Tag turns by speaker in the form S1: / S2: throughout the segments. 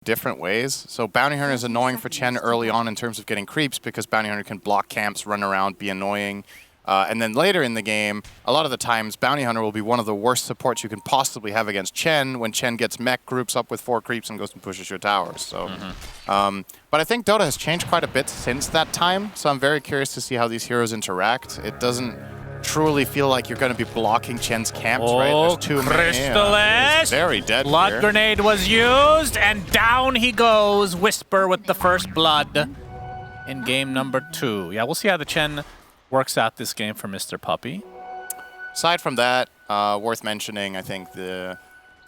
S1: different ways. So Bounty Hunter is annoying for Chen early on in terms of getting creeps because Bounty Hunter can block camps, run around, be annoying. And then later in the game, a lot of the times, Bounty Hunter will be one of the worst supports you can possibly have against Chen when Chen gets mech, groups up with 4 creeps, and goes and pushes your towers. So, but I think Dota has changed quite a bit since that time, so I'm very curious to see how these heroes interact. It doesn't truly feel like you're going to be blocking Chen's camps, right? There's too many.
S2: Crystallis!
S1: Very dead
S2: Blood
S1: here.
S2: grenade was used, and down he goes. Whisper with the first blood in game number 2. Yeah, we'll see how the Chen works out this game for Mr. Puppy.
S1: Aside from that, worth mentioning, I think the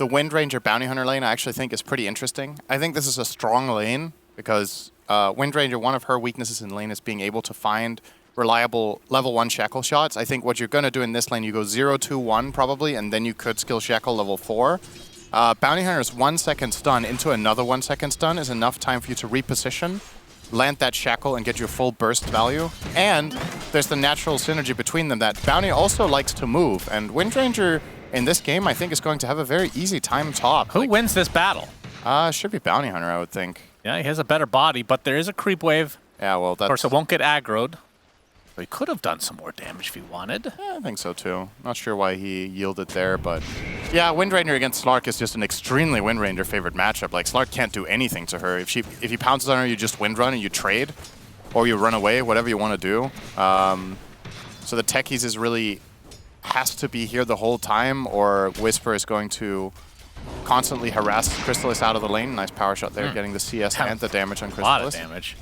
S1: Wind Ranger Bounty Hunter lane I actually think is pretty interesting. I think this is a strong lane because Wind Ranger, one of her weaknesses in lane is being able to find reliable level 1 Shackle shots. I think what you're going to do in this lane, you go 0, 2, 1 probably, and then you could skill Shackle level 4. Bounty Hunter's 1 second stun into another 1 second stun is enough time for you to reposition, land that Shackle, and get your full burst value. And there's the natural synergy between them that Bounty also likes to move, and Wind Ranger in this game I think is going to have a very easy time top.
S2: Who wins this battle?
S1: Should be Bounty Hunter, I would think.
S2: Yeah, he has a better body, but there is a creep wave.
S1: Yeah, well, that's...
S2: Of course, it won't get aggroed. But he could have done some more damage if he wanted.
S1: Yeah, I think so too. Not sure why he yielded there, but yeah, Wind Ranger against Slark is just an extremely Wind Ranger favorite matchup. Like, Slark can't do anything to her. If he pounces on her, you just Wind Run and you trade, or you run away, whatever you want to do. So the techies is really has to be here the whole time, or Whisper is going to constantly harass Crystallis out of the lane. Nice power shot there, getting the CS and the damage on Crystallis.
S2: A lot of damage.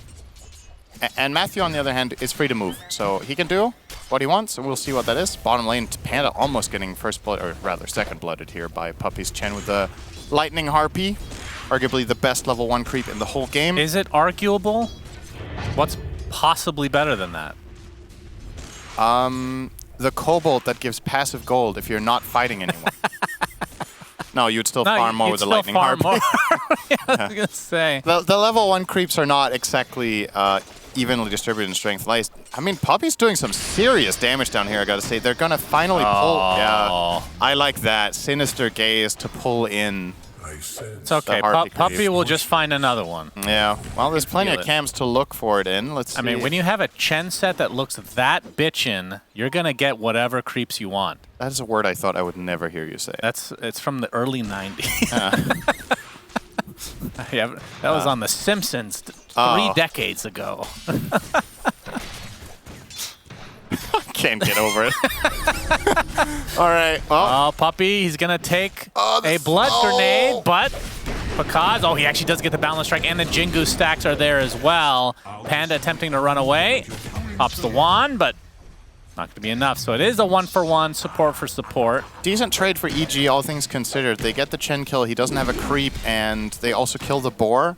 S1: And Matthew, on the other hand, is free to move. So he can do what he wants, and we'll see what that is. Bottom lane, Panda almost getting first blood, or rather second blooded here by Puppy's Chen with the Lightning Harpy. Arguably the best level 1 creep in the whole game.
S2: Is it arguable? What's possibly better than that?
S1: The Cobalt that gives passive gold if you're not fighting anyone. No, you'd still farm more with the Lightning Harpy.
S2: Yeah, I was going to say.
S1: The level 1 creeps are not exactly evenly distributed in strength. I mean, Puppy's doing some serious damage down here, I gotta say. They're gonna finally pull. Yeah, I like that. Sinister Gaze to pull in.
S2: It's okay. Puppy will just find another one.
S1: Yeah, well, there's plenty of camps to look for it in. Let's see.
S2: I mean, when you have a Chen set that looks that bitchin', you're gonna get whatever creeps you want.
S1: That is a word I thought I would never hear you say.
S2: It's from the early 90s. Yeah, that was on The Simpsons 3 decades ago.
S1: Can't get over it. All right. Well.
S2: Oh, Puppy, he's going to take a blood grenade, but Pakaz, he actually does get the balance strike, and the Jingu stacks are there as well. Panda attempting to run away. Pops the wand, but not going to be enough. So it is a 1-for-1 support for support.
S1: Decent trade for EG, all things considered. They get the Chen kill. He doesn't have a creep, and they also kill the boar.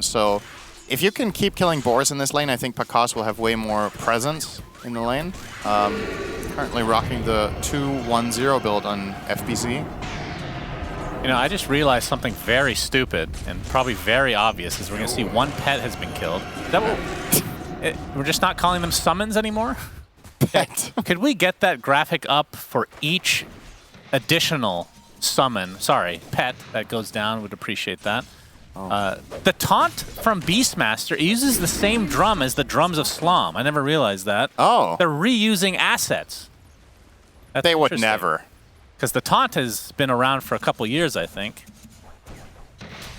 S1: So if you can keep killing boars in this lane, I think Pakaz will have way more presence in the lane. Currently rocking the 2-1-0 build on FBZ.
S2: You know, I just realized something very stupid and probably very obvious is we're going to see one pet has been killed. Is that what, we're just not calling them summons anymore?
S1: Pet.
S2: Could we get that graphic up for each additional summon, pet that goes down? Would appreciate that. The taunt from Beastmaster uses the same drum as the drums of Slom. I never realized that.
S1: Oh.
S2: They're reusing assets. That's
S1: they would never.
S2: Because the taunt has been around for a couple years, I think.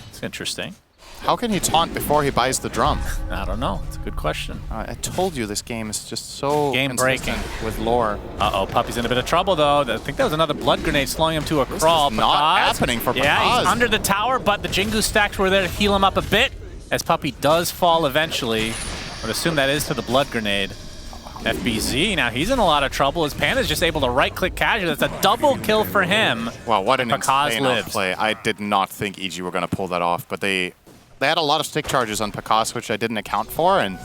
S2: It's interesting.
S1: How can he taunt before he buys the drum?
S2: I don't know. It's a good question.
S1: I told you this game is just so
S2: game-breaking
S1: with lore.
S2: Uh-oh, Puppy's in a bit of trouble, though. I think that was another blood grenade slowing him to a crawl.
S1: This is not happening for Pakaz.
S2: Yeah, he's under the tower, but the Jingu stacks were there to heal him up a bit. As Puppy does fall eventually. I would assume that is to the blood grenade. FBZ, now he's in a lot of trouble as Panda's just able to right-click casual. That's a double kill for him.
S1: Wow, what an insane
S2: lives.
S1: play. I did not think EG were going to pull that off, but they had a lot of stick charges on Pakaz, which I didn't account for, and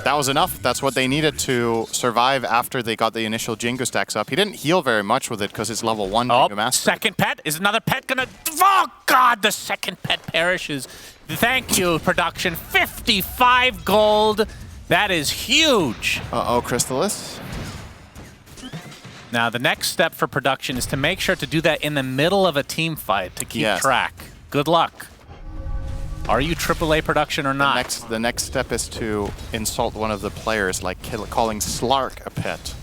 S1: that was enough. That's what they needed to survive after they got the initial Jingu stacks up. He didn't heal very much with it because it's level 1 Jingu Master.
S2: Second pet? Is another pet gonna... Oh, God, the second pet perishes. Thank you, production. 55 gold. That is huge.
S1: Uh-oh, Crystallis.
S2: Now, the next step for production is to make sure to do that in the middle of a team fight to keep track. Good luck. Are you AAA production or not?
S1: The next step is to insult one of the players, like calling Slark a pet.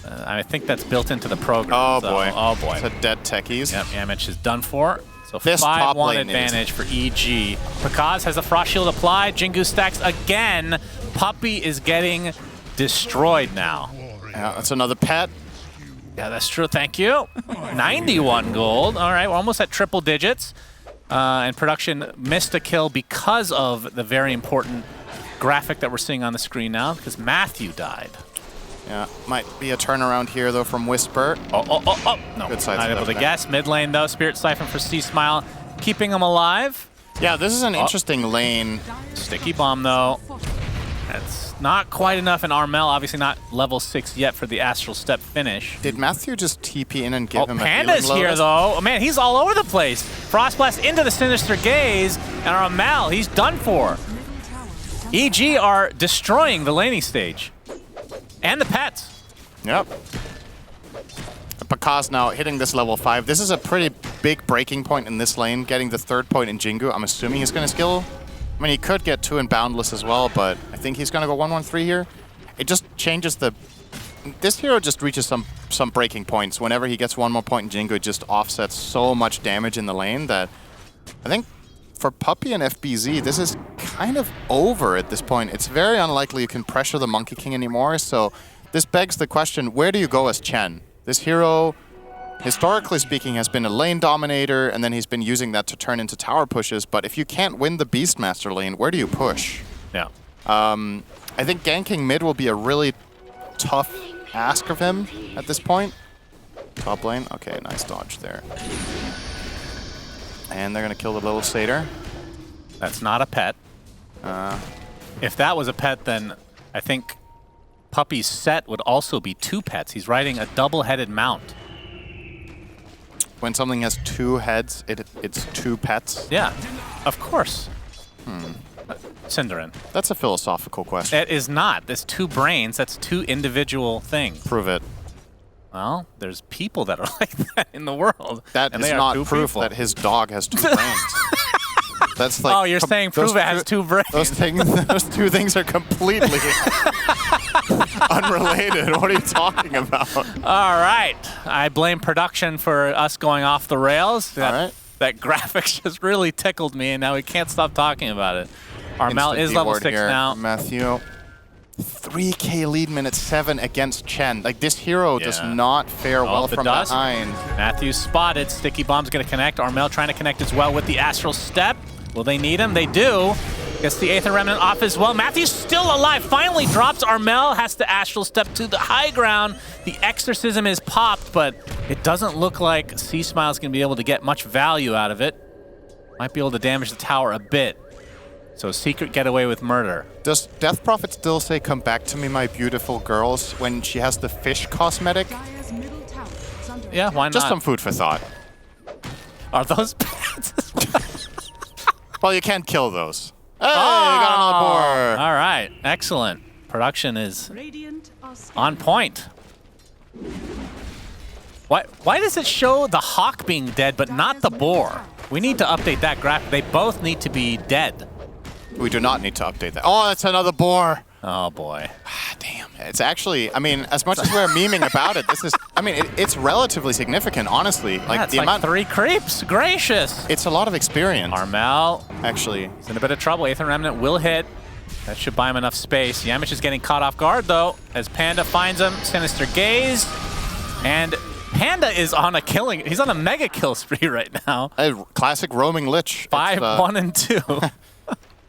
S2: I think that's built into the program.
S1: Oh,
S2: so,
S1: boy.
S2: Oh, boy.
S1: It's a dead techies.
S2: Yep, Yamich is done for. So
S1: This top
S2: 5-1
S1: lane
S2: advantage for EG. Pakaz has a Frost Shield applied. Jingu stacks again. Puppey is getting destroyed now.
S1: Yeah, that's another pet.
S2: Yeah, that's true. Thank you. 91 gold. All right, we're almost at triple digits. And production missed a kill because of the very important graphic that we're seeing on the screen now, because Matthew died.
S1: Yeah, might be a turnaround here, though, from Whisper.
S2: Oh. No,
S1: Good side
S2: not able to guess. Mid lane, though. Spirit Siphon for C-Smile, keeping him alive.
S1: Yeah, this is an interesting lane.
S2: Sticky Bomb, though. That's not quite enough, and Armel obviously not level 6 yet for the Astral Step finish.
S1: Did Matthew just TP in and give him a
S2: Panda's
S1: healing
S2: here,
S1: lotus?
S2: though. Oh, man, he's all over the place. Frost Blast into the Sinister Gaze, and Armel, he's done for. EG are destroying the laning stage. And the pets.
S1: Yep. Pakaz now hitting this level 5. This is a pretty big breaking point in this lane, getting the 3rd point in Jingu. I'm assuming he's going to skill. I mean, he could get 2 in Boundless as well, but I think he's going to go 1-1-3 here. It just changes the... This hero just reaches some breaking points. Whenever he gets 1 more point in Jingu, it just offsets so much damage in the lane that I think for Puppey and FBZ, this is kind of over at this point. It's very unlikely you can pressure the Monkey King anymore, so this begs the question, where do you go as Chen? This hero, historically speaking, has been a lane dominator, and then he's been using that to turn into tower pushes, but if you can't win the Beastmaster lane, where do you push?
S2: Yeah.
S1: I think ganking mid will be a really tough ask of him at this point. Top lane, okay, nice dodge there. And they're going to kill the little satyr.
S2: That's not a pet. If that was a pet, then I think Puppey's set would also be 2 pets. He's riding a double-headed mount.
S1: When something has 2 heads, it's 2 pets?
S2: Yeah, of course. Cinderin.
S1: That's a philosophical question.
S2: It is not. There's 2 brains. That's 2 individual things.
S1: Prove it.
S2: Well, there's people that are like that in the world.
S1: That is not proof that his dog has 2 brains. That's like.
S2: Oh, you're saying prove it has 2 brains.
S1: Those 2 things are completely unrelated. What are you talking about?
S2: All right. I blame production for us going off the rails. That graphics just really tickled me, and now we can't stop talking about it. Armel is level 6
S1: here.
S2: now.
S1: Matthew. 3K lead minute 7 against Chen. Like, this hero does not fare well from behind.
S2: Matthew spotted. Sticky Bomb's going to connect. Armel trying to connect as well with the Astral Step. Will they need him? They do. Gets the Aether Remnant off as well. Matthew's still alive. Finally drops. Armel has to Astral Step to the high ground. The Exorcism is popped, but it doesn't look like C-Smile's going to be able to get much value out of it. Might be able to damage the tower a bit. So secret getaway with murder.
S1: Does Death Prophet still say, "Come back to me, my beautiful girls," when she has the fish cosmetic?
S2: Yeah, why not?
S1: Just some food for thought.
S2: Are those pets?
S1: Well, you can't kill those. Hey, you got another boar.
S2: All right, excellent. Production is on point. Why does it show the hawk being dead but not the boar? We need to update that graphic. They both need to be dead.
S1: We do not need to update that. Oh, that's another boar.
S2: Oh, boy.
S1: Damn. It's actually, I mean, as much as we're memeing about it, this is, I mean, it's relatively significant, honestly. Like,
S2: That's
S1: the
S2: like
S1: amount.
S2: 3 creeps. Gracious.
S1: It's a lot of experience.
S2: Armel.
S1: Actually.
S2: He's in a bit of trouble. Aether Remnant will hit. That should buy him enough space. Yamich is getting caught off guard, though, as Panda finds him. Sinister Gaze. And Panda is on a killing. He's on a mega kill spree right now.
S1: A classic roaming lich.
S2: 5, 1, and 2.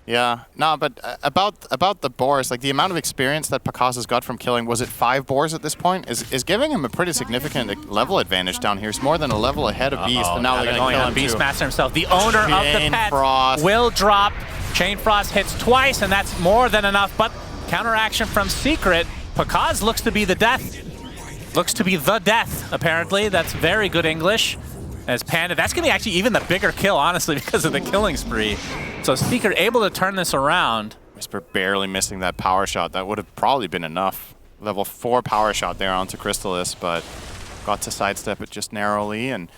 S1: Yeah, no, but about the boars, like the amount of experience that Pakaz has got from killing, was it 5 boars at this point, is giving him a pretty significant level advantage down here. He's more than a level ahead of Beast, and now they're going to kill him
S2: Beastmaster himself. The owner of the pet
S1: Frost.
S2: will drop. Chain Frost hits twice, and that's more than enough, but counteraction from Secret. Pakaz looks to be the death. Looks to be the death, apparently. That's very good English. As Panda, that's going to be actually even the bigger kill, honestly, because of the killing spree. So Secret able to turn this around.
S1: Whisper barely missing that power shot. That would have probably been enough. Level 4 power shot there onto Crystallis, but got to sidestep it just narrowly. And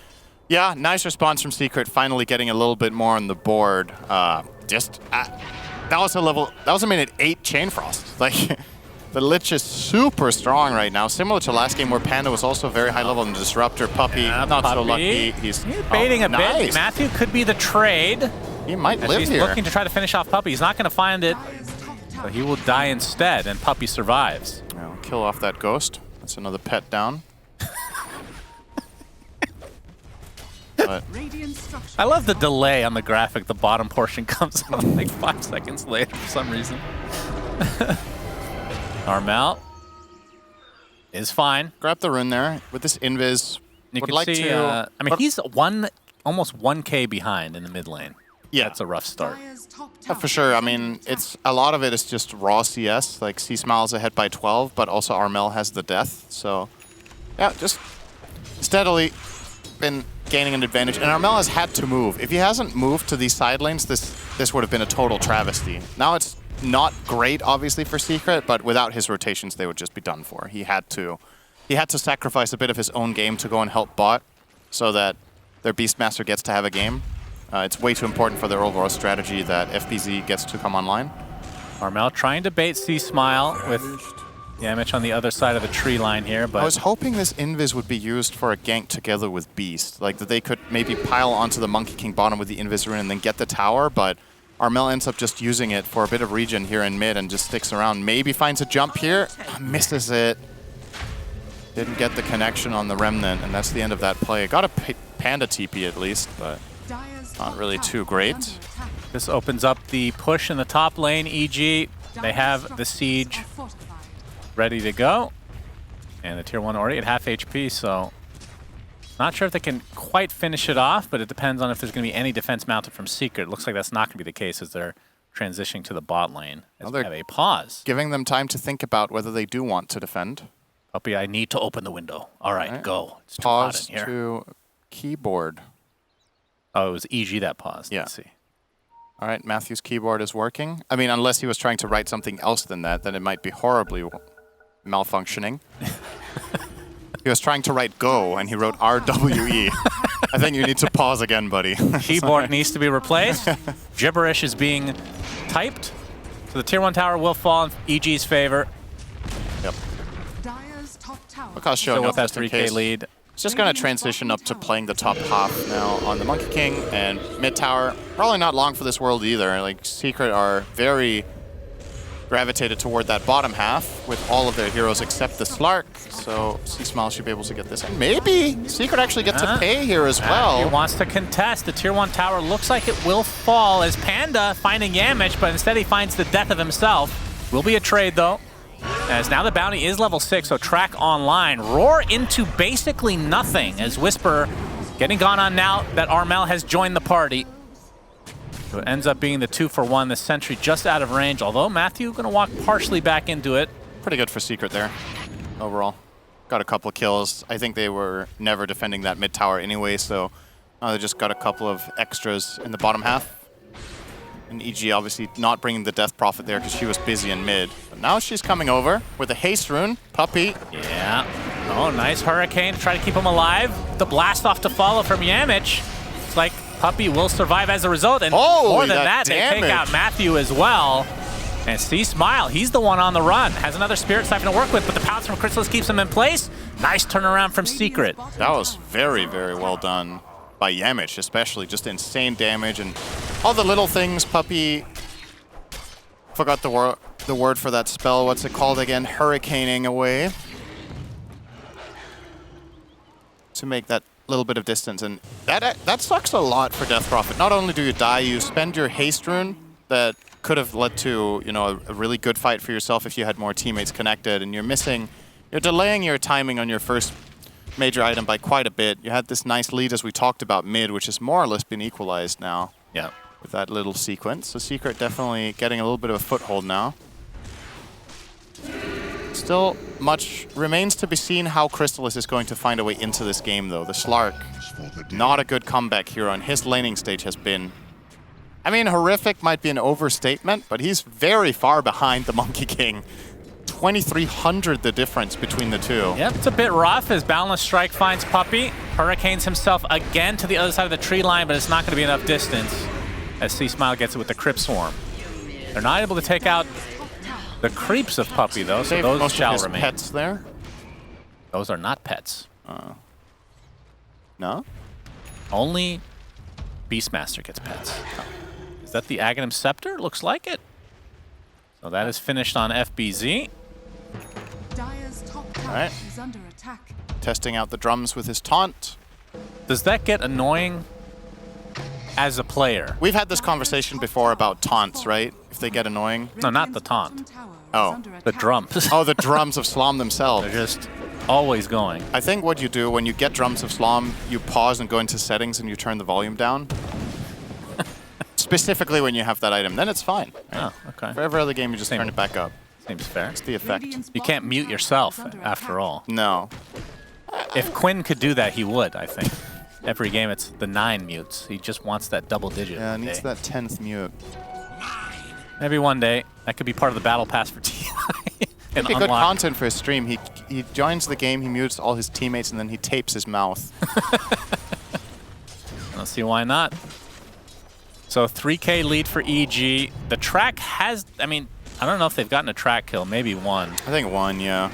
S1: Yeah, nice response from Secret, finally getting a little bit more on the board. That was a minute 8 Chain Frost. Like, the Lich is super strong right now, similar to last game where Panda was also very high level in the Disruptor. Puppy, not so lucky. He's
S2: baiting a
S1: nice.
S2: bit. Matthew could be the trade.
S1: He might live
S2: he's
S1: here.
S2: Looking to try to finish off Puppy. He's not going to find it, so he will die instead, and Puppy survives.
S1: Yeah, we'll kill off that ghost. That's another pet down. But
S2: I love the delay on the graphic. The bottom portion comes up like 5 seconds later for some reason. Armel is fine.
S1: grab the rune there with this invis.
S2: You
S1: Would
S2: can
S1: like
S2: see,
S1: to.
S2: I mean, he's almost 1K behind in the mid lane.
S1: Yeah,
S2: That's a rough start.
S1: for sure. I mean, it's a lot of it is just raw CS. Like C-Smile's ahead by 12, but also Armel has the death. So yeah, just steadily been gaining an advantage. And Armel has had to move. If he hasn't moved to these side lanes, this would have been a total travesty. Now it's not great, obviously, for Secret, but without his rotations, they would just be done for. He had to sacrifice a bit of his own game to go and help bot, so that their Beastmaster gets to have a game. It's way too important for their overall strategy that FBZ gets to come online.
S2: Armel trying to bait C-Smile with Yamich on the other side of the tree line here, but
S1: I was hoping this invis would be used for a gank together with Beast, like that they could maybe pile onto the Monkey King bottom with the invis rune and then get the tower, but Armel ends up just using it for a bit of regen here in mid and just sticks around. Maybe finds a jump here, misses it. Didn't get the connection on the Remnant, and that's the end of that play. Got a Panda TP at least, but not really too great.
S2: this opens up the push in the top lane. EG, they have the siege ready to go. And the tier 1 already at half HP, so not sure if they can quite finish it off, but it depends on if there's going to be any defense mounted from Secret. It looks like that's not going to be the case as they're transitioning to the bot lane. As we have a pause.
S1: Giving them time to think about whether they do want to defend.
S2: Puppy, I need to open the window. All right, go. It's too hot
S1: Pause
S2: in here.
S1: to keyboard.
S2: Oh, it was EG that paused.
S1: Yeah.
S2: Let's see.
S1: All right, Matthew's keyboard is working. I mean, unless he was trying to write something else than that, then it might be horribly malfunctioning. He was trying to write go, and he wrote RWE. I think you need to pause again, buddy.
S2: Keyboard needs to be replaced. Gibberish is being typed. So the tier 1 tower will fall in EG's favor.
S1: Yep. Because showing
S2: Still
S1: up
S2: with that
S1: just in
S2: 3K
S1: case.
S2: lead.
S1: It's just going to transition up to playing the top half now on the Monkey King and mid tower. Probably not long for this world either. Like, Secret are very gravitated toward that bottom half with all of their heroes except the Slark. So C-Smile should be able to get this. And maybe Secret actually get to pay here as well.
S2: He wants to contest. The tier 1 tower looks like it will fall as Panda finding Yamich, but instead he finds the death of himself. Will be a trade though. As now the bounty is level 6, so track online. Roar into basically nothing as Whisper getting gone on now that Armel has joined the party. So it ends up being the 2-for-1, the sentry just out of range, although Matthew going to walk partially back into it.
S1: Pretty good for Secret there, overall. Got a couple of kills. I think they were never defending that mid tower anyway, so they just got a couple of extras in the bottom half. And EG obviously not bringing the Death Prophet there because she was busy in mid. But now she's coming over with a haste rune. Puppy.
S2: Yeah. Oh, nice Hurricane to try to keep him alive. The blast off to follow from Yamich. It's like Puppy will survive as a result. And more than that, they take out Matthew as well. And C-Smile, he's the one on the run. Has another Spirit Siphon to work with, but the pounce from Chrysalis keeps him in place. Nice turnaround from Secret.
S1: That was very, very well done by Yamich, especially. Just insane damage and all the little things. Puppy, forgot the word for that spell. What's it called again? Hurricaning away to make that little bit of distance, and that sucks a lot for Death Prophet. Not only do you die, you spend your haste rune that could have led to, you know, a really good fight for yourself if you had more teammates connected, and you're delaying your timing on your first major item by quite a bit. You had this nice lead, as we talked about, mid, which has more or less been equalized now.
S2: Yeah.
S1: With that little sequence. So Secret definitely getting a little bit of a foothold now. Still much remains to be seen how Chrysalis is going to find a way into this game, though. The Slark, not a good comeback hero, and his laning stage has been, I mean, horrific might be an overstatement, but he's very far behind the Monkey King. 2,300 the difference between the two.
S2: Yep, it's a bit rough as Boundless Strike finds Puppey. Hurricanes himself again to the other side of the tree line, but it's not going to be enough distance as C-Smile gets it with the Crypt Swarm. They're not able to take out the creeps of Puppey, though, so those
S1: most
S2: shall
S1: of his
S2: remain.
S1: pets there?
S2: Those are not pets.
S1: No?
S2: Only Beastmaster gets pets. Is that the Aghanim Scepter? Looks like it. So that is finished on FBZ.
S3: Dire's top tower
S1: Alright.
S3: is under attack.
S1: Testing out the drums with his taunt.
S2: Does that get annoying as a player?
S1: We've had this conversation before about taunts, right? If they get annoying.
S2: No, not the taunt.
S1: Oh,
S2: The drums.
S1: Oh, the drums of Slom themselves.
S2: They're just always going.
S1: I think what you do when you get drums of Slom, you pause and go into settings and you turn the volume down. Specifically when you have that item, then it's fine.
S2: Oh, okay.
S1: For every other game, you just turn it back up.
S2: Seems fair.
S1: It's the effect.
S2: You can't mute yourself, after all.
S1: No.
S2: If Quinn could do that, he would, I think. Every game, it's the 9 mutes. He just wants that double digit.
S1: Yeah, it needs
S2: day.
S1: that 10th mute.
S2: Maybe one day. That could be part of the battle pass for TI. And
S1: It'd be good
S2: unlock.
S1: content for his stream. He joins the game, he mutes all his teammates, and then he tapes his mouth.
S2: Let's see why not. So 3K lead for EG. The track has, I mean, I don't know if they've gotten a track kill. Maybe one.
S1: I think one, yeah.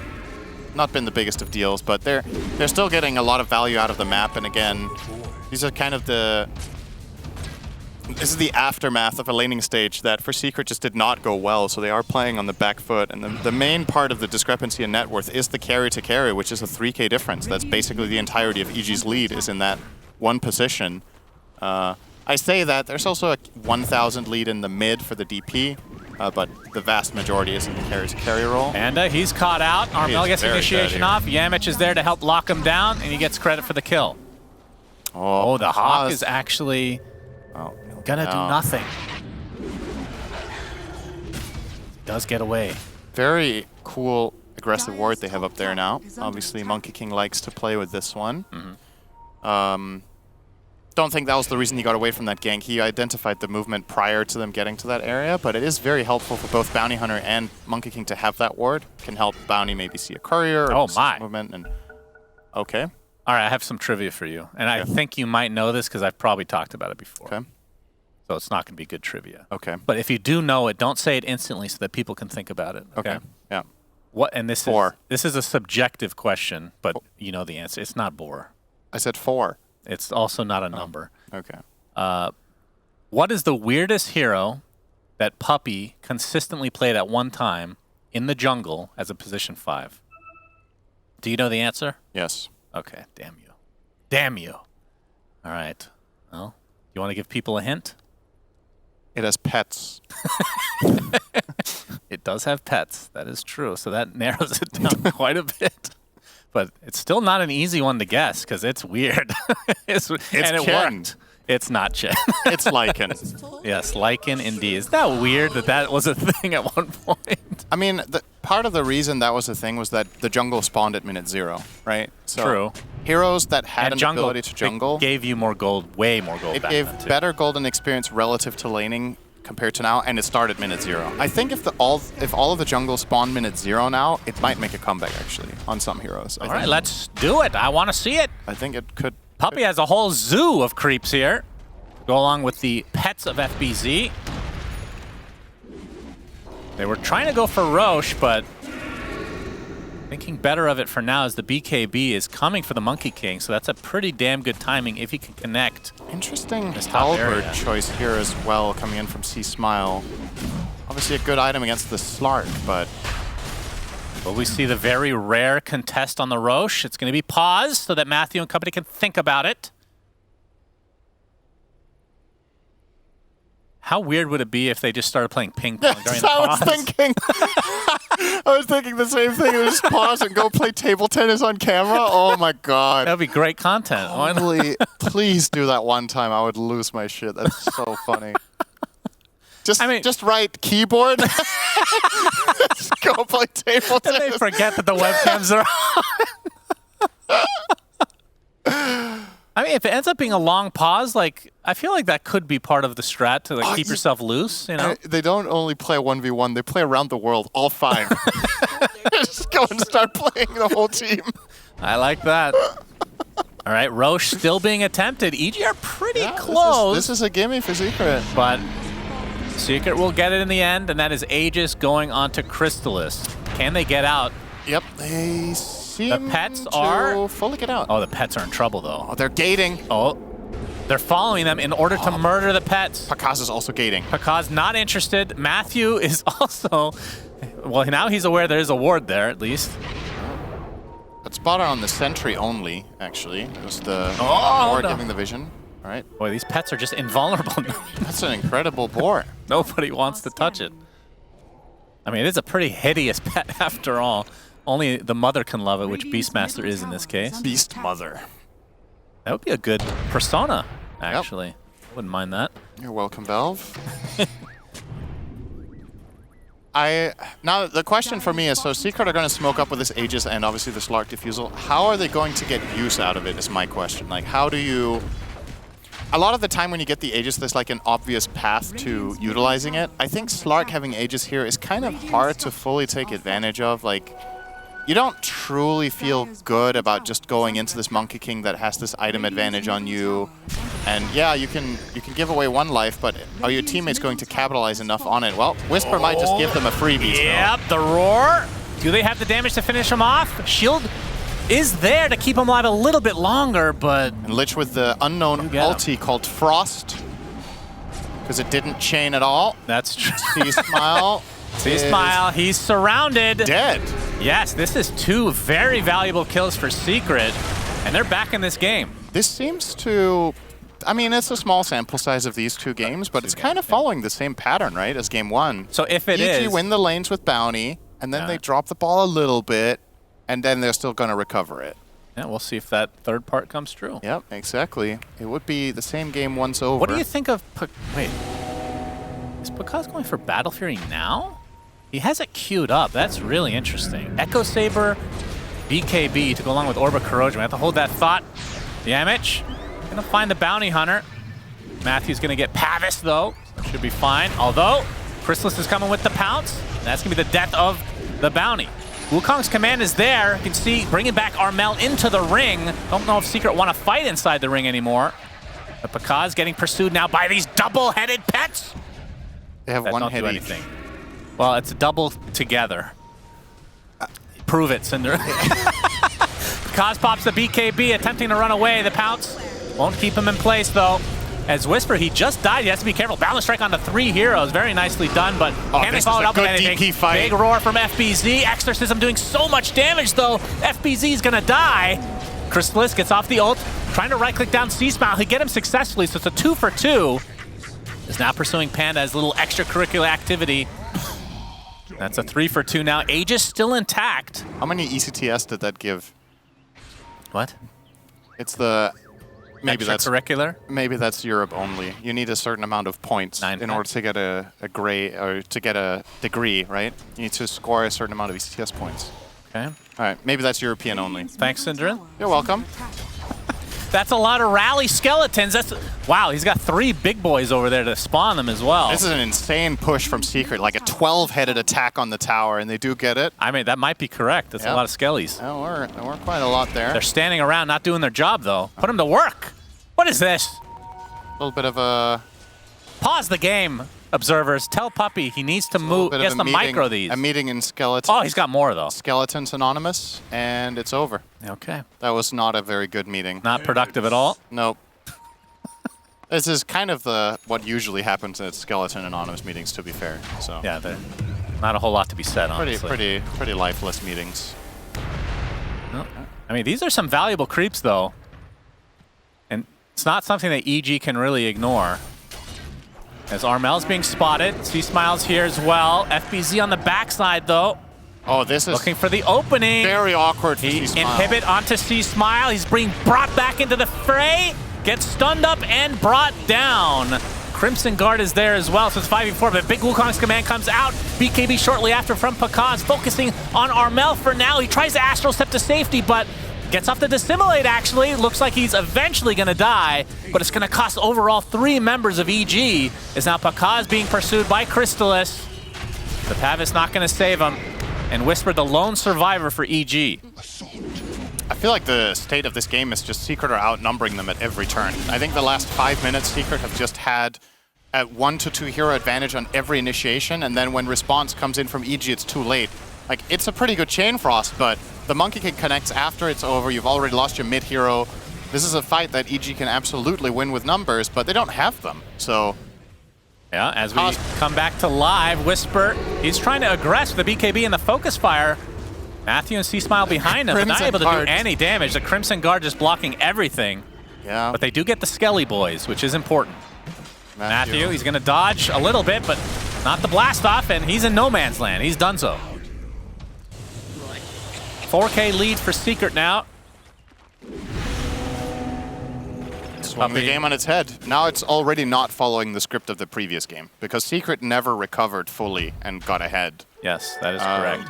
S1: Not been the biggest of deals, but they're still getting a lot of value out of the map. And again, these are kind of this is the aftermath of a laning stage that for Secret just did not go well, so they are playing on the back foot. And the main part of the discrepancy in net worth is the carry to carry, which is a 3K difference. That's basically the entirety of EG's lead is in that one position. I say that there's also a 1,000 lead in the mid for the DP, but the vast majority is in the carry to carry role.
S2: And he's caught out. Armel gets initiation off. Yamich is there to help lock him down, and he gets credit for the kill. Oh, the Hawk is actually gonna do nothing. Does get away.
S1: Very cool, aggressive ward they have up there now. Obviously, Monkey King likes to play with this one. Don't think that was the reason he got away from that gank. He identified the movement prior to them getting to that area, but it is very helpful for both Bounty Hunter and Monkey King to have that ward. Can help Bounty maybe see a courier or movement. And okay.
S2: All right, I have some trivia for you, and I think you might know this because I've probably talked about it before.
S1: Okay.
S2: So it's not going to be good trivia.
S1: Okay.
S2: But if you do know it, don't say it instantly so that people can think about it. Okay.
S1: Yeah.
S2: What? And this is a subjective question, but you know the answer. It's not Boar.
S1: I said 4.
S2: It's also not a number.
S1: Okay.
S2: What is the weirdest hero that Puppey consistently played at one time in the jungle as a position 5? Do you know the answer?
S1: Yes.
S2: Okay, damn you. Damn you. All right. Well, you want to give people a hint?
S1: It has pets.
S2: It does have pets. That is true. So that narrows it down quite a bit. But it's still not an easy one to guess because it's weird. And it
S1: Chen.
S2: worked. It's not Chen.
S1: It's Lycan.
S2: Yes, Lycan indeed. Isn't that weird that that was a thing at one point?
S1: I mean, part of the reason that was a thing was that the jungle spawned at minute 0, right? So
S2: True.
S1: Heroes that had an ability to jungle.
S2: It gave you more gold, way more gold.
S1: It
S2: back
S1: gave
S2: then, too.
S1: better golden experience relative to laning compared to now, and it started minute 0. I think if all of the jungle spawned minute 0 now, it might make a comeback actually on some heroes.
S2: All right, let's do it. I want to see it.
S1: I think it could.
S2: Puppey has a whole zoo of creeps here. Go along with the pets of FBZ. They were trying to go for Roche, but thinking better of it for now is the BKB is coming for the Monkey King, so that's a pretty damn good timing if he can connect.
S1: Interesting
S2: top
S1: halberd
S2: area.
S1: choice here as well, coming in from C-Smile. Obviously a good item against the Slark, but
S2: Will we see the very rare contest on the Roche? It's going to be paused so that Matthew and company can think about it. How weird would it be if they just started playing ping pong during the
S1: I
S2: pause?
S1: was thinking. I was thinking the same thing. Just pause and go play table tennis on camera. Oh my god.
S2: That would be great content. Why not?
S1: Holy, please do that one time. I would lose my shit. That's so funny. Just write keyboard. Just go play table
S2: And they
S1: tennis.
S2: forget that the webcams are on. I mean, if it ends up being a long pause, like, I feel like that could be part of the strat to like keep yourself loose, you know?
S1: They don't only play 1v1, they play around the world, all 5. Just go and start playing the whole team.
S2: I like that. All right, Roche still being attempted. EG are pretty close.
S1: This is a gimme for Secret.
S2: But Secret will get it in the end, and that is Aegis going on to Crystallis. Can they get out?
S1: Yep, they seem
S2: The pets
S1: to
S2: are
S1: fully get out.
S2: Oh, the pets are in trouble, though.
S1: Oh, they're gating.
S2: Oh, they're following them in order to murder the pets.
S1: Pakaz is also gating.
S2: Pakaz not interested. Matthew is also... Well, now he's aware there is a ward there, at least.
S1: It's spot on the sentry only, actually. It was the ward giving the vision. All right.
S2: Boy, these pets are just invulnerable.
S1: That's an incredible board.
S2: Nobody wants to touch it. I mean, it is a pretty hideous pet after all. Only the mother can love it, which Beastmaster is in this case.
S1: Beast Mother.
S2: That would be a good persona, actually.
S1: Yep.
S2: Wouldn't mind that.
S1: You're welcome, Valve. Now, the question for me is, so Secret are going to smoke up with this Aegis and obviously the Slark Diffusal. How are they going to get use out of it is my question. Like, how do you... A lot of the time when you get the Aegis, there's like an obvious path to utilizing it. I think Slark having Aegis here is kind of hard to fully take advantage of. Like, you don't truly feel good about just going into this Monkey King that has this item advantage on you. And yeah, you can give away 1 life, but are your teammates going to capitalize enough on it? Well, Whisper might just give them a freebie.
S2: Yep, the roar. Do they have the damage to finish him off? Shield is there to keep him alive a little bit longer, but...
S1: And Lich with the unknown ulti called Frost, because it didn't chain at all.
S2: That's true.
S1: C-Smile.
S2: C-Smile, he's surrounded.
S1: Dead.
S2: Yes, this is 2 very valuable kills for Secret, and they're back in this game.
S1: This seems to... I mean, it's a small sample size of these 2 games, but it's kind of following the same pattern, right, as game 1.
S2: So if it
S1: EG
S2: is...
S1: win the lanes with Bounty, and then they drop the ball a little bit, and then they're still going to recover it.
S2: Yeah, we'll see if that third part comes true.
S1: Yep, exactly. It would be the same game once over.
S2: What do you think of... Wait. Is Pakaz going for Battle Fury now? He has it queued up. That's really interesting. Echo Saber, BKB to go along with Orb of Corrosion. We have to hold that thought. Damage. Gonna find the Bounty Hunter. Matthew's gonna get Pavis, though. Should be fine. Although, Crystallis is coming with the pounce. That's gonna be the death of the Bounty. Wukong's command is there. You can see bringing back Armel into the ring. Don't know if Secret want to fight inside the ring anymore. But Pakaz getting pursued now by these double-headed pets.
S1: They have
S2: That
S1: 1
S2: don't
S1: hit
S2: do
S1: each.
S2: anything. Well, it's a double together. Prove it, Cinder. Pakaz pops the BKB, attempting to run away. The pounce won't keep him in place, though. As Whisper, he just died. He has to be careful. Balance strike on the 3 heroes. Very nicely done, but can they follow it up with anything?
S1: DP fight.
S2: Big roar from FBZ. Exorcism doing so much damage, though. FBZ is going to die. Crystallis gets off the ult, trying to right-click down C-Smile. He get him successfully, so it's a 2 for 2. Is now pursuing Panda as a little extracurricular activity. That's a 3 for 2 now. Aegis still intact.
S1: How many ECTS did that give?
S2: What?
S1: It's the... Maybe that's Europe only. You need a certain amount of points in order to get a gray or to get a degree, right? You need to score a certain amount of ECTS points.
S2: Okay.
S1: All right, maybe that's European only.
S2: Thanks, Syndrin.
S1: You're welcome.
S2: That's a lot of rally skeletons. Wow, he's got 3 big boys over there to spawn them as well.
S1: This is an insane push from Secret, like a 12-headed attack on the tower, and they do get it.
S2: I mean, that might be correct. That's a lot of skellies.
S1: Yeah, we're quite a lot there.
S2: They're standing around, not doing their job, though. Put them to work. What is this?
S1: A little bit of a...
S2: Pause the game, observers. Tell Puppy he needs to move. He has to micro these.
S1: A meeting in Skeletons.
S2: Oh, he's got more, though.
S1: Skeletons Anonymous, and it's over.
S2: Okay.
S1: That was not a very good meeting.
S2: Not productive at all?
S1: Nope. This is kind of what usually happens at Skeleton Anonymous meetings, to be fair. So
S2: yeah, not a whole lot to be said, honestly.
S1: Pretty lifeless meetings.
S2: No. I mean, these are some valuable creeps, though. And it's not something that EG can really ignore. As Armel's being spotted. C-Smile's here as well. FBZ on the backside, though.
S1: Oh, this is
S2: looking for the opening.
S1: Very awkward for C-Smile.
S2: Inhibit onto C-Smile. He's being brought back into the fray. Gets stunned up and brought down. Crimson Guard is there as well, so it's 5v4, but Big Wukong's command comes out. BKB shortly after from Pakaz, focusing on Armel for now. He tries to Astral Step to safety, but Gets off the dissimulate, actually. Looks like he's eventually going to die, but it's going to cost overall 3 members of EG. Is now Pakaz being pursued by Crystallis. The Pavis not going to save him. And Whisper, the lone survivor for EG.
S1: I feel like the state of this game is just Secret are outnumbering them at every turn. I think the last 5 minutes, Secret have just had a 1 to 2 hero advantage on every initiation, and then when response comes in from EG, it's too late. Like, it's a pretty good chain frost, but the Monkey King connects after it's over. You've already lost your mid hero. This is a fight that EG can absolutely win with numbers, but they don't have them. So,
S2: yeah, as we come back to live, Whisper, he's trying to aggress with the BKB and the focus fire. Matthew and C-Smile behind him, but not able to do any damage. The Crimson Guard just blocking everything.
S1: Yeah.
S2: But they do get the Skelly boys, which is important. Matthew, he's going to dodge a little bit, but not the blast off, and he's in no man's land. He's done so. 4K lead for Secret now.
S1: Swung the game on its head. Now it's already not following the script of the previous game, because Secret never recovered fully and got ahead.
S2: Yes, that is correct.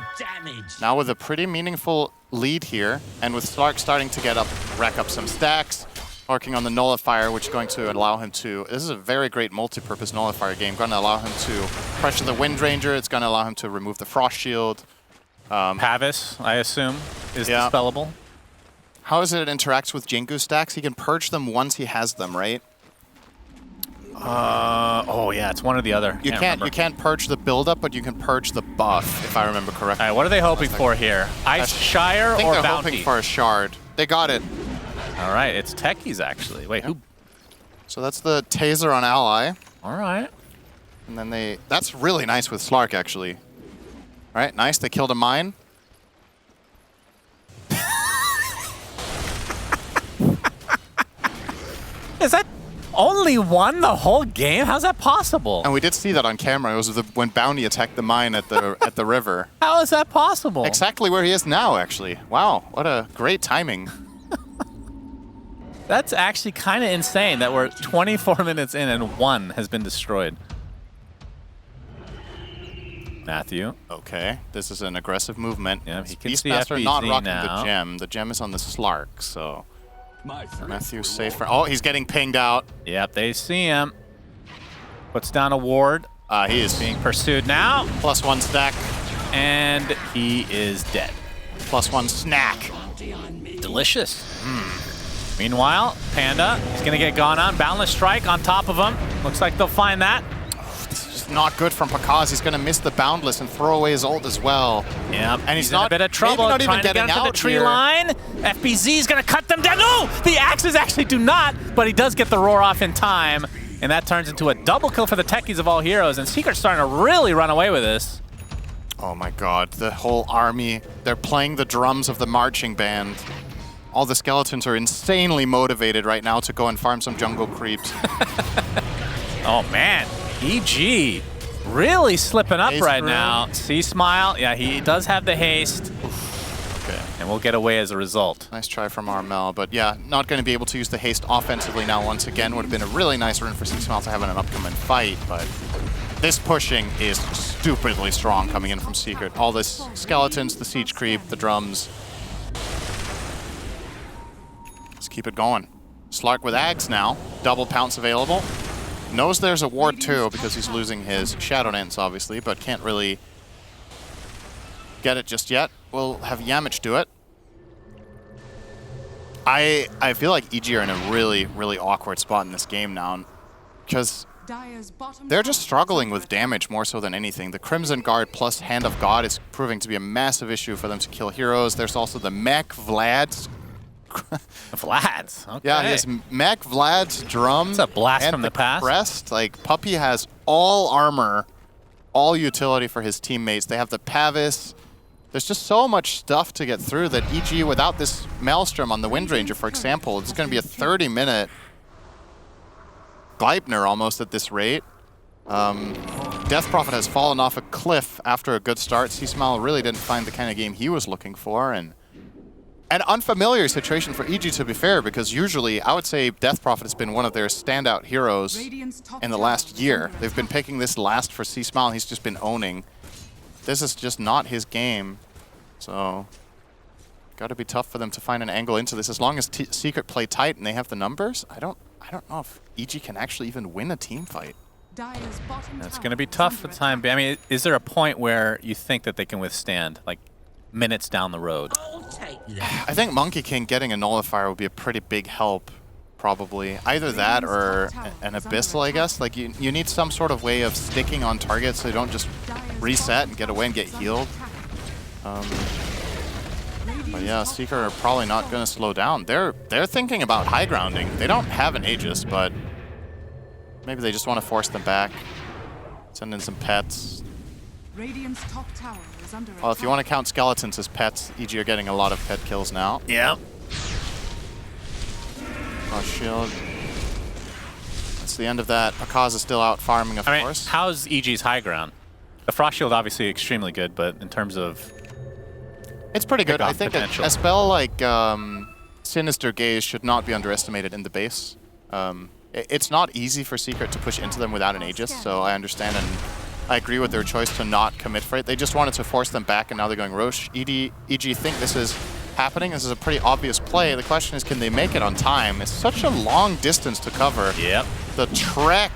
S1: Now with a pretty meaningful lead here, and with Slark starting to rack up some stacks, working on the Nullifier, which is going to allow him to... This is a very great multi-purpose Nullifier game. Going to allow him to pressure the Wind Ranger. It's going to allow him to remove the Frost Shield.
S2: Pavis, I assume, is dispellable.
S1: How is it interacts with Jingu stacks? He can purge them once he has them, right?
S2: Oh yeah, it's one or the other.
S1: You can't purge the buildup, but you can purge the buff, if I remember correctly.
S2: All right, what are they hoping for here? Ice Shire or Bounty?
S1: I think they're hoping for a shard. They got it.
S2: All right, it's Techies actually. Wait, who?
S1: So that's the Taser on Ally.
S2: All right.
S1: And then that's really nice with Slark, actually. All right, nice. They killed a mine.
S2: Is that only one the whole game? How's that possible?
S1: And we did see that on camera. It was when Bounty attacked the mine at the at the river.
S2: How is that possible?
S1: Exactly where he is now, actually. Wow, what a great timing.
S2: That's actually kind of insane that we're 24 minutes in and one has been destroyed. Matthew.
S1: Okay, this is an aggressive movement.
S2: Yeah, he can
S1: Beastmaster
S2: see
S1: not
S2: FBZ
S1: rocking
S2: now.
S1: the gem. The gem is on the Slark, so Matthew's safe. Oh, he's getting pinged out.
S2: Yep, they see him. Puts down a ward.
S1: He is
S2: Being pursued now,
S1: +1 stack,
S2: and he is dead.
S1: +1 snack.
S2: Delicious. Meanwhile, Panda is going to get gone on. Boundless Strike on top of him. Looks like they'll find that.
S1: This is just not good from Pakaz. He's going to miss the Boundless and throw away his ult as well.
S2: Yep,
S1: And he's
S2: in
S1: not
S2: a bit of trouble.
S1: maybe not
S2: trying
S1: even
S2: to get
S1: getting
S2: onto
S1: out
S2: the tree
S1: here.
S2: line. FBZ is going to cut them down. No! The axes actually do not, but he does get the roar off in time. And that turns into a double kill for the Techies of all heroes. And Secret's starting to really run away with this.
S1: Oh my god, the whole army. They're playing the drums of the marching band. All the skeletons are insanely motivated right now to go and farm some jungle creeps.
S2: Oh man, EG really slipping up
S1: Haste
S2: right
S1: room.
S2: now. C-Smile, yeah, he does have the haste.
S1: Okay.
S2: And we'll get away as a result.
S1: Nice try from Armel, but yeah, not going to be able to use the haste offensively now once again. Would have been a really nice run for C-Smile to have in an upcoming fight, but this pushing is stupidly strong coming in from Secret. All this skeletons, the siege creep, the drums. Let's keep it going. Slark with Ags now. Double pounce available. Knows there's a ward too because he's losing his Shadow Dance, obviously, but can't really get it just yet. We'll have Yamich do it. I feel like EG are in a really, really awkward spot in this game now because they're just struggling with damage more so than anything. The Crimson Guard plus Hand of God is proving to be a massive issue for them to kill heroes. There's also the Mech Vlad's.
S2: Vlad's, okay.
S1: Yeah, he has Mech Vlad's drum.
S2: It's a blast
S1: and
S2: from the past.
S1: Crest. Like, Puppy has all armor, all utility for his teammates. They have the Pavis. There's just so much stuff to get through that EG, without this Maelstrom on the Wind Ranger, for example, it's going to be a 30-minute Gleipnir almost at this rate. Death Prophet has fallen off a cliff after a good start. C-Smile really didn't find the kind of game he was looking for, and an unfamiliar situation for EG, to be fair, because usually I would say Death Prophet has been one of their standout heroes in the last year. They've been picking this last for C-Smile, and he's just been owning. This is just not his game, so Got to be tough for them to find an angle into this. As long as Secret play tight and they have the numbers, I don't know if EG can actually even win a team fight.
S3: Dire's bottom
S2: That's
S3: tower
S2: going to be
S3: is
S2: tough
S3: under
S2: for the time being. I mean, is there a point where you think that they can withstand, like, minutes down the road?
S1: I think Monkey King getting a nullifier would be a pretty big help, probably. Either that or an Abyssal, I guess. Like, you need some sort of way of sticking on target so you don't just reset and get away and get healed. But yeah, Seeker are probably not going to slow down. They're thinking about high grounding. They don't have an Aegis, but maybe they just want to force them back. Send in some pets.
S3: Radiant's top tower is under
S1: Well, if you want to count skeletons as pets, EG are getting a lot of pet kills now.
S2: Yeah.
S1: Frost Shield. That's the end of that. Akaz is still out farming, of course.
S2: How's EG's high ground? The Frost Shield obviously extremely good, but in terms of
S1: It's pretty good. I think
S2: potential.
S1: a spell like Sinister Gaze should not be underestimated in the base. It's not easy for Secret to push into them without an Aegis, so I understand and I agree with their choice to not commit for it. They just wanted to force them back, and now they're going Roche. EG think this is happening. This is a pretty obvious play. The question is, can they make it on time? It's such a long distance to cover.
S2: Yep.
S1: The trek.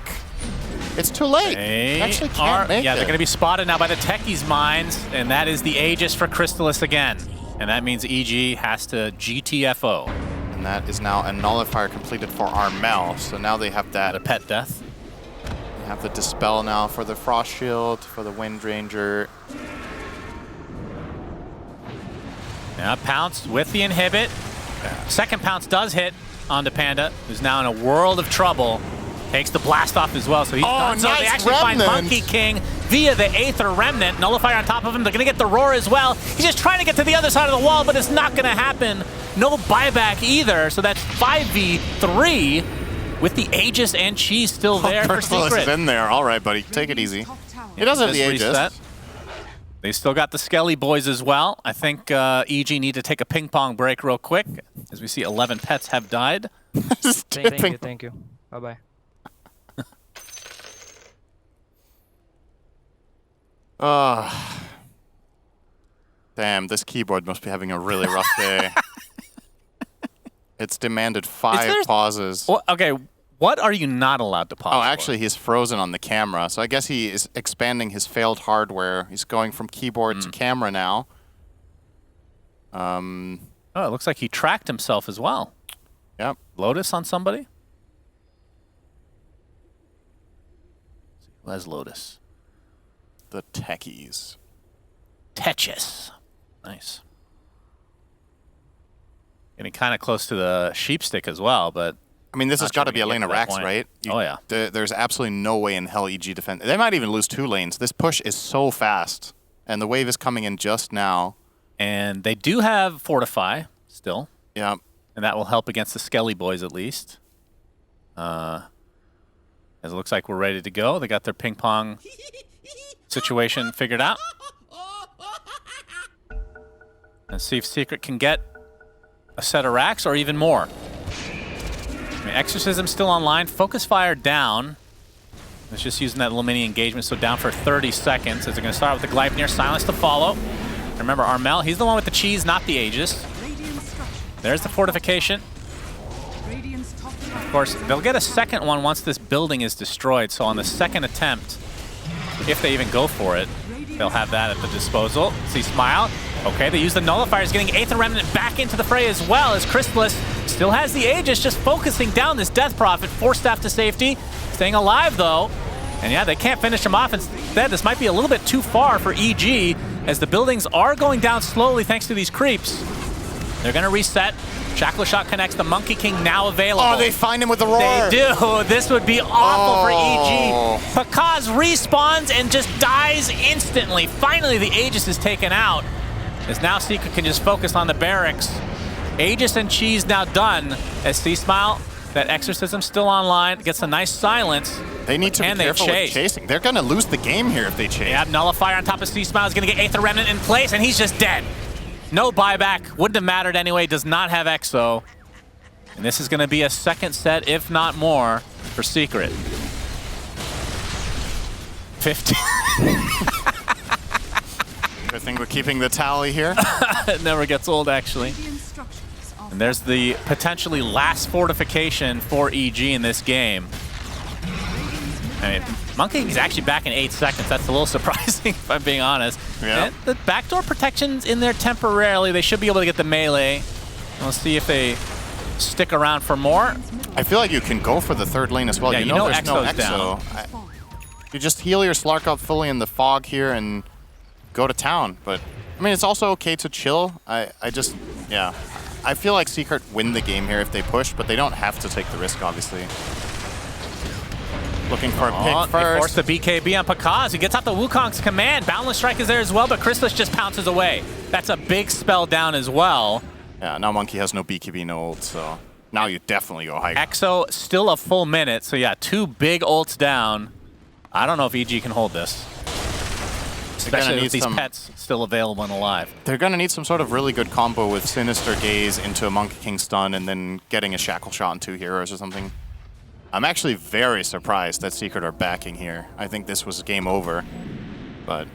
S1: It's too late. They actually can't make it.
S2: Yeah, they're going to be spotted now by the techies' minds, and that is the Aegis for Crystallis again. And that means EG has to GTFO.
S1: And that is now a nullifier completed for Armel. So now they have that.
S2: A pet death.
S1: They have the Dispel now for the Frost Shield, for the Wind Ranger.
S2: Now Pounce with the inhibit. Second Pounce does hit onto Panda, who's now in a world of trouble. Takes the blast off as well, so he's done. So
S1: nice
S2: they actually
S1: remnant.
S2: find Monkey King via the Aether Remnant. Nullifier on top of him. They're going to get the Roar as well. He's just trying to get to the other side of the wall, but it's not going to happen. No buyback either, so that's 5v3 with the Aegis and Cheese still there for Secret.
S1: Is in there. All right, buddy. Take it easy. He does have the
S2: Just
S1: Aegis.
S2: reset. They still got the Skelly boys as well. I think EG need to take a ping pong break real quick, as we see 11 pets have died.
S4: Thank you. Bye-bye.
S1: Damn, this keyboard must be having a really rough day. It's demanded 5 pauses.
S2: Well, okay, what are you not allowed to pause
S1: Oh,
S2: for?
S1: actually, he's frozen on the camera. So I guess he is expanding his failed hardware. He's going from keyboard to camera now.
S2: Oh, it looks like he tracked himself as well.
S1: Yep.
S2: Lotus on somebody? Who has Lotus?
S1: The techies.
S2: Tetchis. Nice. Getting kind of close to the sheep stick as well, but
S1: I mean, this has
S2: not
S1: got
S2: sure
S1: to
S2: we
S1: be a
S2: can
S1: lane
S2: get
S1: of
S2: to that
S1: Rax,
S2: point.
S1: right?
S2: Oh, yeah.
S1: There's absolutely no way in hell EG defend. They might even lose 2 lanes. This push is so fast, and the wave is coming in just now.
S2: And they do have Fortify still,
S1: Yeah.
S2: and that will help against the Skelly boys at least. As it looks like we're ready to go. They got their ping pong situation figured out. And see if Secret can get a set of racks or even more. I mean, Exorcism still online. Focus Fire down. It's just using that little mini engagement, so down for 30 seconds. As they're going to start with the Gleipnir. Silence to follow. Remember, Armel, he's the one with the cheese, not the Aegis. There's the fortification. Of course, they'll get a second one once this building is destroyed. So on the second attempt, if they even go for it, they'll have that at the disposal. See Smile. Okay, they use the nullifiers, getting Aether Remnant back into the fray as well, as Crystallis still has the Aegis, just focusing down this Death Prophet. Force Staff to safety. Staying alive, though. And yeah, they can't finish him off. Instead, this might be a little bit too far for EG, as the buildings are going down slowly thanks to these creeps. They're going to reset. Shackle Shot connects. The Monkey King now available.
S1: Oh, they find him with the roar.
S2: They do. This would be awful for EG. Pakaz respawns and just dies instantly. Finally, the Aegis is taken out, as now Secret can just focus on the barracks. Aegis and Cheese now done, as C-Smile, that Exorcism still online, gets a nice silence.
S1: They need to be careful with chasing. They're going to lose the game here if they chase.
S2: Yeah, Nullifier on top of C-Smile is going to get Aether Remnant in place, and he's just dead. No buyback. Wouldn't have mattered anyway. Does not have Exo. And this is going to be a second set, if not more, for Secret. 15.
S1: Good thing we're keeping the tally here.
S2: It never gets old, actually.
S3: Radiant structures are
S2: And there's the potentially last fortification for EG in this game. I mean, Monkey is actually back in 8 seconds. That's a little surprising, if I'm being honest.
S1: Yeah.
S2: And the backdoor protection's in there temporarily. They should be able to get the melee. We'll see if they stick around for more.
S1: I feel like you can go for the third lane as well.
S2: Yeah,
S1: you
S2: you
S1: know
S2: know
S1: there's no
S2: Exo's down.
S1: Exo. You just heal your Slark up fully in the fog here and go to town. But, I mean, it's also okay to chill. I feel like Secret win the game here if they push, but they don't have to take the risk, obviously. Looking for a pick
S2: They force
S1: first.
S2: the BKB on Pakaz. He gets out the Wukong's command. Boundless Strike is there as well, but Chrysalis just pounces away. That's a big spell down as well.
S1: Yeah, now Monkey has no BKB, no ult, so now you definitely go high.
S2: Exo still a full minute, so yeah, 2 big ults down. I don't know if EG can hold this. Especially with these pets still available and alive.
S1: They're going to need some sort of really good combo with Sinister Gaze into a Monkey King stun and then getting a Shackle Shot on 2 heroes or something. I'm actually very surprised that Secret are backing here. I think this was game over, but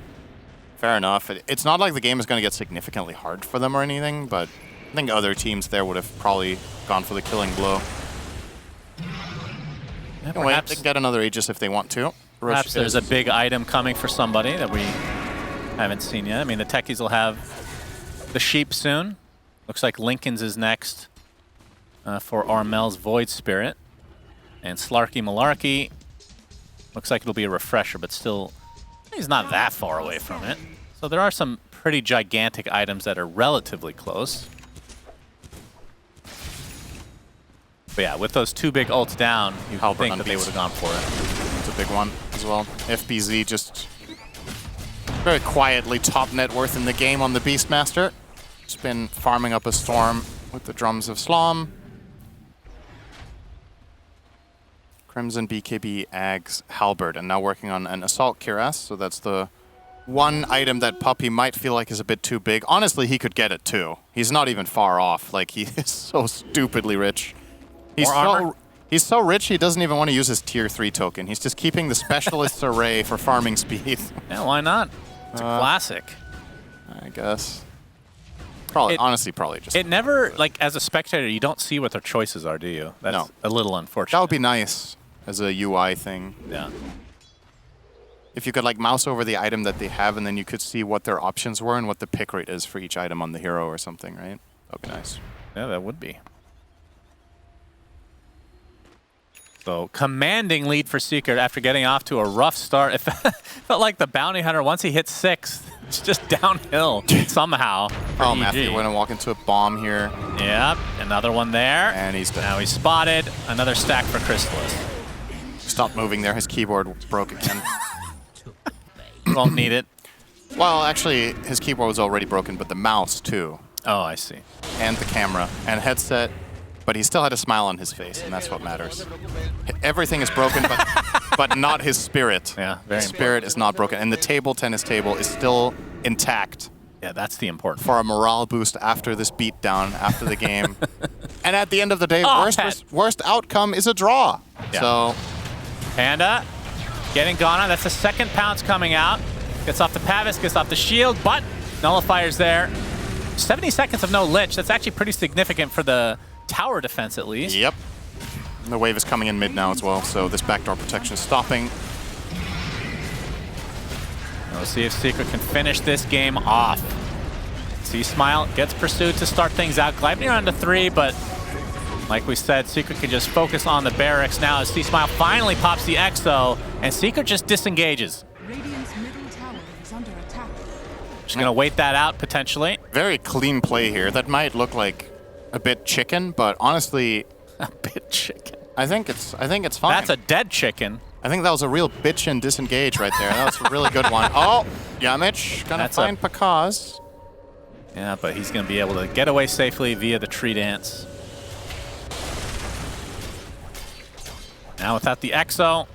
S1: fair enough. It's not like the game is going to get significantly hard for them or anything, but I think other teams there would have probably gone for the killing blow.
S2: Yeah,
S1: Wait, they can get another Aegis if they want to.
S2: Perhaps there's a big item coming for somebody that we haven't seen yet. I mean, the techies will have the sheep soon. Looks like Lincoln's is next for Armel's Void Spirit. And Slarky Malarkey looks like it'll be a refresher, but still, he's not that far away from it. So there are some pretty gigantic items that are relatively close. But yeah, with those 2 big ults down, you think that they would have gone for it.
S1: It's a big one as well. FBZ just very quietly top net worth in the game on the Beastmaster. Just been farming up a storm with the drums of Slom. Crimson, BKB, Ags, Halberd, and now working on an Assault Cuirass, so that's the one item that Puppy might feel like is a bit too big. Honestly, he could get it too. He's not even far off. Like, he is so stupidly rich. He's so rich, he doesn't even want to use his tier 3 token. He's just keeping the Specialist's Array for farming speed.
S2: Yeah, why not? It's a classic.
S1: I guess. Probably, honestly, probably just...
S2: It never, like, as a spectator, you don't see what their choices are, do you? That's a little unfortunate.
S1: That would be nice as a UI thing.
S2: Yeah.
S1: If you could, like, mouse over the item that they have, and then you could see what their options were and what the pick rate is for each item on the hero or something, right? That would be nice.
S2: Yeah, that would be. So, commanding lead for Secret after getting off to a rough start. It felt like the Bounty Hunter, once he hits 6th, it's just downhill somehow.
S1: Oh, Matthew, we're going to walk into a bomb here.
S2: Yep, another one there.
S1: And he's dead.
S2: Now he's spotted. Another stack for Chrysalis.
S1: Stop moving there. His keyboard broke again.
S2: Won't need it.
S1: Well, actually, his keyboard was already broken, but the mouse, too.
S2: Oh, I see.
S1: And the camera. And headset. But he still had a smile on his face, and that's what matters. Everything is broken, but not his spirit.
S2: Yeah, very
S1: his spirit is not broken. And the tennis table is still intact.
S2: Yeah, that's the important
S1: for a morale boost after this beatdown, after the game. And at the end of the day, worst outcome is a draw. Yeah. So,
S2: Panda getting gone on. That's the 2nd pounce coming out. Gets off the Pavis, gets off the shield, but Nullifier's there. 70 seconds of no Lich. That's actually pretty significant for the tower defense, at least.
S1: Yep. And the wave is coming in mid now as well, so this backdoor protection is stopping.
S2: We'll see if Secret can finish this game off. C-Smile gets pursued to start things out. Gleipnir onto 3, but like we said, Secret can just focus on the barracks now as C-Smile finally pops the Exo, and Secret just disengages.
S3: Radiant's middle tower is under attack.
S2: Just gonna wait that out, potentially.
S1: Very clean play here. That might look like a bit chicken, but honestly...
S2: A bit chicken.
S1: I think it's fine.
S2: That's a dead chicken.
S1: I think that was a real bitch and disengage right there. That was a really good one. Oh, Yamich gonna find Pakaz.
S2: Yeah, but he's gonna be able to get away safely via the tree dance. Now without the Exo.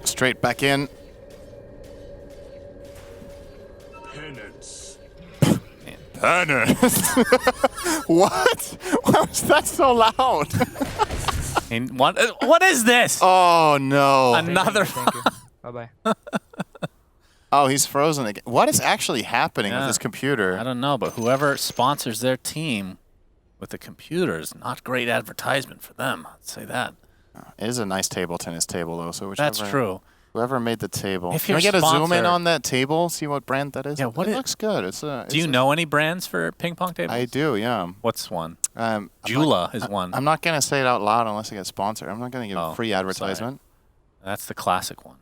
S1: Straight back in. Penance. What? Why was that so loud?
S2: What is this?
S1: Oh no!
S2: Another.
S4: Thank you. Bye bye.
S1: Oh, he's frozen again. What is actually happening with this computer?
S2: I don't know, but whoever sponsors their team with the computers, not great advertisement for them. I'd say that.
S1: It is a nice table tennis table, though. So
S2: That's true.
S1: Whoever made the table.
S2: If
S1: Can we
S2: your
S1: get a zoom in
S2: sponsor-
S1: on that table? See what brand that is?
S2: Yeah,
S1: it looks good. It's a.
S2: Do you know any brands for ping pong tables?
S1: I do, yeah.
S2: What's one?
S1: Jula
S2: is one.
S1: I'm not gonna say it out loud unless I get sponsored. I'm not gonna give free advertisement.
S2: That's the classic one.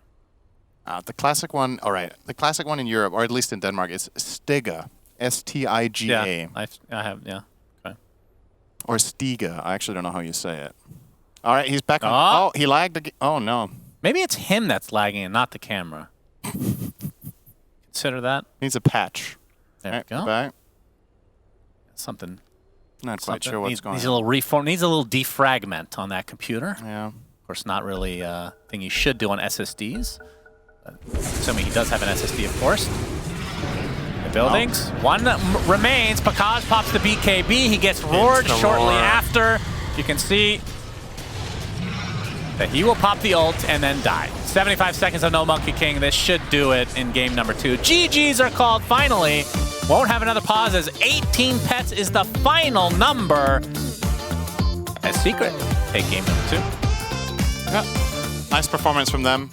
S1: The classic one, all right. The classic one in Europe, or at least in Denmark, is Stiga. S-T-I-G-A.
S2: Yeah, I have, yeah. Okay.
S1: Or Stiga. I actually don't know how you say it. All right, he's back on.
S2: Oh.
S1: Oh, he lagged again. Oh, no.
S2: Maybe it's him that's lagging and not the camera. Consider that.
S1: Needs a patch.
S2: There
S1: All right,
S2: we go.
S1: Back.
S2: Something.
S1: Not quite sure what's going
S2: Needs a
S1: on.
S2: little reform. Needs a little defragment on that computer.
S1: Yeah.
S2: Of course, not really a thing you should do on SSDs. Assuming he does have an SSD, of course. The buildings. One remains. Pakaz pops the BKB. He gets roared shortly after. You can see that he will pop the ult and then die. 75 seconds of No Monkey King. This should do it in game number 2. GGs are called finally. Won't have another pause as 18 pets is the final number. As Secret take game number 2.
S1: Yeah. Nice performance from them.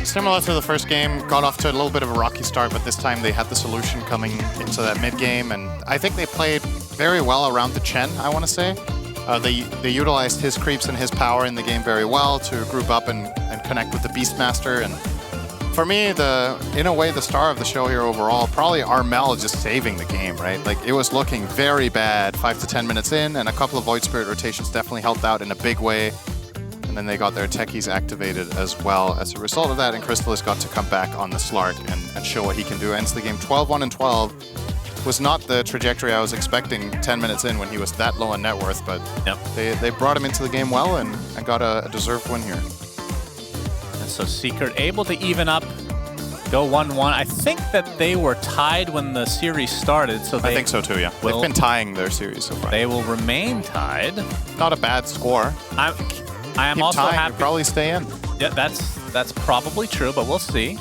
S1: Similar to the first game, got off to a little bit of a rocky start, but this time they had the solution coming into that mid game, and I think they played very well around the Chen, I want to say. They utilized his creeps and his power in the game very well to group up and connect with the Beastmaster, and for me, in a way, the star of the show here overall, probably Armel just saving the game, right? Like, it was looking very bad 5 to 10 minutes in, and a couple of Void Spirit rotations definitely helped out in a big way. And then they got their techies activated as well as a result of that, and Crystallis got to come back on the Slark and show what he can do. Ends the game 12-1 and 12. Was not the trajectory I was expecting 10 minutes in when he was that low on net worth, but they brought him into the game well and got a deserved win here.
S2: And so Secret able to even up, go 1-1. I think that they were tied when the series started, so I
S1: think so too, yeah. They've been tying their series so far.
S2: They will remain tied.
S1: Not a bad score.
S2: I am also happy.
S1: Probably stay in.
S2: Yeah, that's probably true, but we'll see.